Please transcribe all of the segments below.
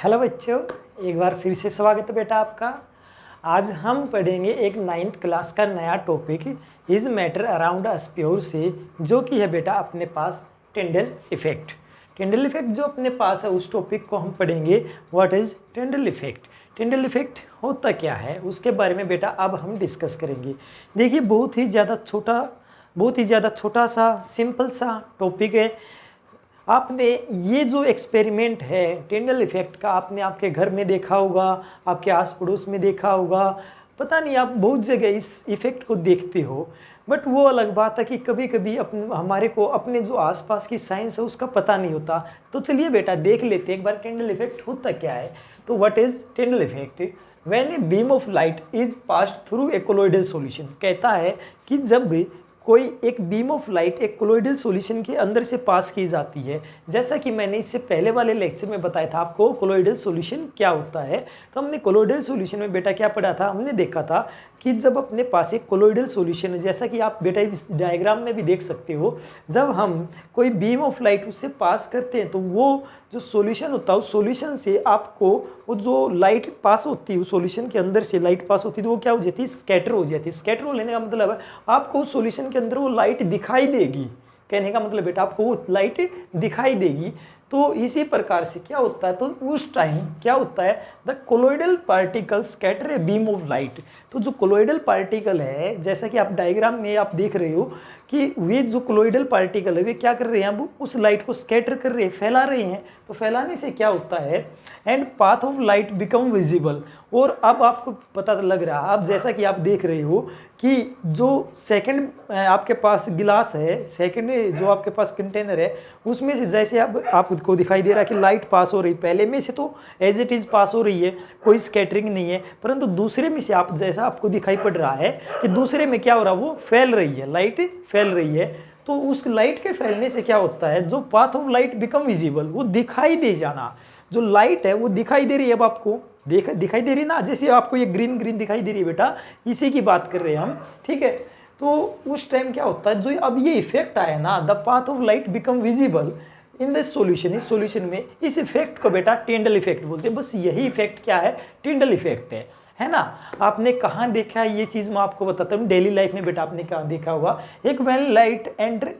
Hello बच्चों, एक बार फिर से स्वागत है बेटा आपका। आज हम पढ़ेंगे एक 9th क्लास का नया topic is matter around us pure से, जो कि है बेटा अपने पास टिंडल इफेक्ट। टिंडल इफेक्ट जो अपने पास है उस टॉपिक को हम पढ़ेंगे। What is Tyndall effect? Tyndall effect होता क्या है उसके बारे में बेटा अब हम डिस्कस करेंगे। देखिए बहुत ही ज़्यादा छोटा सा सिंपल सा टॉपिक है। आपने ये जो एक्सपेरिमेंट है टिंडल इफेक्ट का आपने आपके घर में देखा होगा, आपके आस पड़ोस में देखा होगा, पता नहीं आप बहुत जगह इस इफ़ेक्ट को देखते हो। बट वो अलग बात है कि कभी कभी हमारे को अपने जो आसपास की साइंस है उसका पता नहीं होता। तो चलिए बेटा देख लेते हैं एक बार टिंडल इफेक्ट होता क्या है। तो what is Tyndall effect? When a beam of light is passed through a colloidal solution, कहता है कि जब भी कोई एक बीम ऑफ लाइट एक कोलोइडल सॉल्यूशन के अंदर से पास की जाती है, जैसा कि मैंने इससे पहले वाले लेक्चर में बताया था आपको कोलोइडल सॉल्यूशन क्या होता है। तो हमने कोलोइडल सॉल्यूशन में बेटा क्या पढ़ा था, हमने देखा था कि जब अपने पास एक कोलोइडल सॉल्यूशन है, जैसा कि आप बेटा इस डायग्राम में भी देख सकते हो, जब हम कोई बीम ऑफ लाइट उससे पास करते हैं तो वो जो सॉल्यूशन होता है उस सॉल्यूशन से आपको वो जो लाइट पास होती है उस सॉल्यूशन के अंदर से लाइट पास होती है तो वो क्या हो जाती है, स्कैटर हो जाती है। स्कैटर होने का मतलब है आपको उस सॉल्यूशन के अंदर वो लाइट दिखाई देगी। कहने का मतलब बेटा आपको वो लाइट दिखाई देगी। तो इसी प्रकार से क्या होता है, तो उस टाइम क्या होता है, the colloidal particle scatter a beam of light. तो जो कोलोइडल पार्टिकल है, जैसा कि आप डायग्राम में आप देख रहे हो कि वे जो कोलोइडल पार्टिकल है वे क्या कर रहे हैं, अब उस लाइट को स्कैटर कर रहे हैं, फैला रहे हैं। तो फैलाने से क्या होता है, and path of light become visible. और अब आपको पता लग रहा है, अब जैसा कि आप देख रहे हो कि जो सेकंड आपके पास गिलास है, सेकंड जो आपके पास कंटेनर है, उसमें से जैसे अब आपको दिखाई दे रहा है कि लाइट पास हो रही, पहले में से तो एज इट इज़ पास हो रही है, कोई स्कैटरिंग नहीं है, परंतु दूसरे में से आप जैसा आपको दिखाई पड़ रहा है कि दूसरे में क्या हो रहा है, वो फैल रही है, लाइट फैल रही है। तो उस लाइट के फैलने से क्या होता है, जो path of light become visible, वो दिखाई दे जाना। जो लाइट है वो दिखाई दे रही है, अब आपको दिखाई दे रही ना, जैसे आपको ये ग्रीन ग्रीन दिखाई दे रही है बेटा, इसी की बात कर रहे हैं हम, ठीक है। तो उस टाइम क्या होता है, जो अब ये इफेक्ट आया ना, the path of light become visible in this solution, इस सॉल्यूशन में, इस इफेक्ट को बेटा टिंडल इफेक्ट बोलते हैं। बस यही इफेक्ट क्या है, टिंडल इफेक्ट है ना। आपने कहाँ देखा है ये चीज़ मैं आपको बताता हूँ, डेली लाइफ में बेटा आपने कहाँ देखा होगा। एक when light enter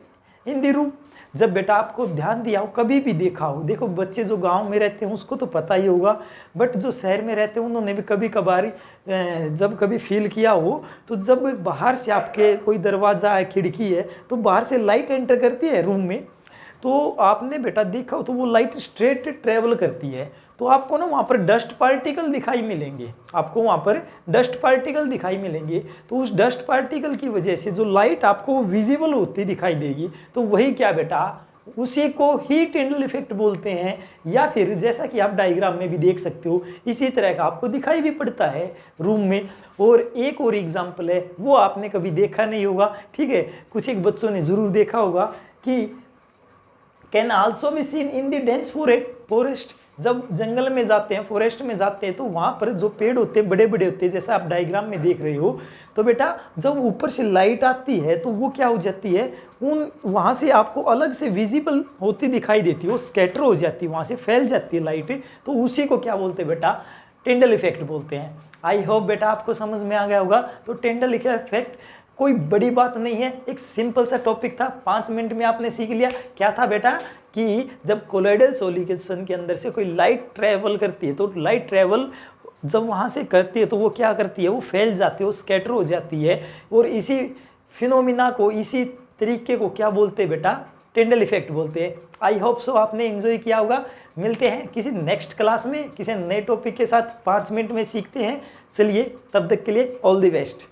in the room, जब बेटा आपको ध्यान दिया हो, कभी भी देखा हो, देखो बच्चे जो गांव में रहते हैं उसको तो पता ही होगा, बट जो शहर में रहते हैं उन्होंने भी कभी कभार जब कभी फील किया हो, तो जब बाहर से आपके कोई दरवाज़ा है, खिड़की है, तो बाहर से लाइट एंटर करती है रूम में, तो आपने बेटा देखा हो तो वो लाइट स्ट्रेट ट्रेवल करती है, तो आपको ना वहाँ पर डस्ट पार्टिकल दिखाई मिलेंगे, आपको वहाँ पर डस्ट पार्टिकल दिखाई मिलेंगे। तो उस डस्ट पार्टिकल की वजह से जो लाइट आपको विजिबल होती दिखाई देगी, तो वही क्या बेटा, उसी को ही टिंडल इफेक्ट बोलते हैं। या फिर जैसा कि आप डायग्राम में भी देख सकते हो, इसी तरह का आपको दिखाई भी पड़ता है रूम में। और एक और एग्जाम्पल है, वो आपने कभी देखा नहीं होगा, ठीक है, कुछ एक बच्चों ने ज़रूर देखा होगा कि can also be seen in the dense forest. जब जंगल में जाते हैं, फॉरेस्ट में जाते हैं, तो वहाँ पर जो पेड़ होते हैं बड़े बड़े होते हैं, जैसा आप डायग्राम में देख रहे हो, तो बेटा जब ऊपर से लाइट आती है तो वो क्या हो जाती है, वहाँ से आपको अलग से विजिबल होती दिखाई देती है, वो स्कैटर हो जाती है, वहाँ से फैल जाती है लाइट। तो उसी को क्या बोलते हैं बेटा, टिंडल इफेक्ट बोलते हैं। आई होप बेटा आपको समझ में आ गया होगा। तो टिंडल इफेक्ट कोई बड़ी बात नहीं है, एक सिंपल सा टॉपिक था, 5 मिनट में आपने सीख लिया। क्या था बेटा कि जब कोलोइडल सॉल्यूशन के अंदर से कोई लाइट ट्रैवल करती है, तो लाइट ट्रैवल जब वहाँ से करती है तो वो क्या करती है, वो फैल जाती है, वो स्कैटर हो जाती है। और इसी फिनोमिना को, इसी तरीके को क्या बोलते हैं बेटा, टिंडल इफेक्ट बोलते हैं। आई होप सो आपने एंजॉय किया होगा। मिलते हैं किसी नेक्स्ट क्लास में किसी नए टॉपिक के साथ, 5 मिनट में सीखते हैं। चलिए तब तक के लिए ऑल द बेस्ट।